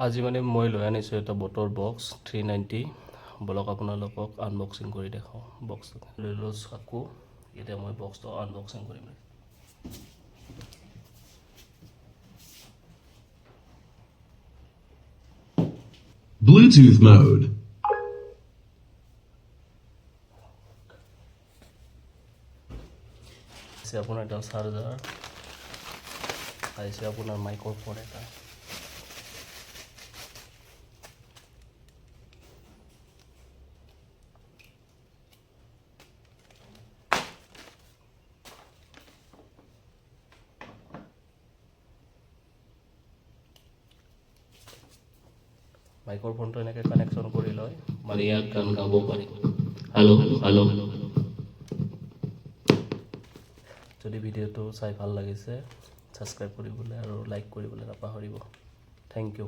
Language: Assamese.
আজি মানে মই লৈ আনিছোঁ এটা বটৰ বক্স 390 বলক আপোনালোকক আনবক্সিং কৰি দেখাওঁ বক্সটো লৈ লৈছোঁ চাকু এতিয়া মই বক্সটো আনবক্সিং কৰিম Bluetooth mode. আছে আপোনাৰ এটা চাৰ্জাৰ আহিছে আপোনাৰ মাইক্ৰফোন এটা মাইক্ৰফোনটো এনেকৈ কানেকশ্যন কৰি লয় মানে ইয়াক গান গাব পাৰি হেল্ল' হেল্ল' যদি ভিডিঅ'টো চাই ভাল লাগিছে ছাবস্ক্ৰাইব কৰিবলৈ আৰু লাইক কৰিবলৈ নাপাহৰিব থেংক ইউ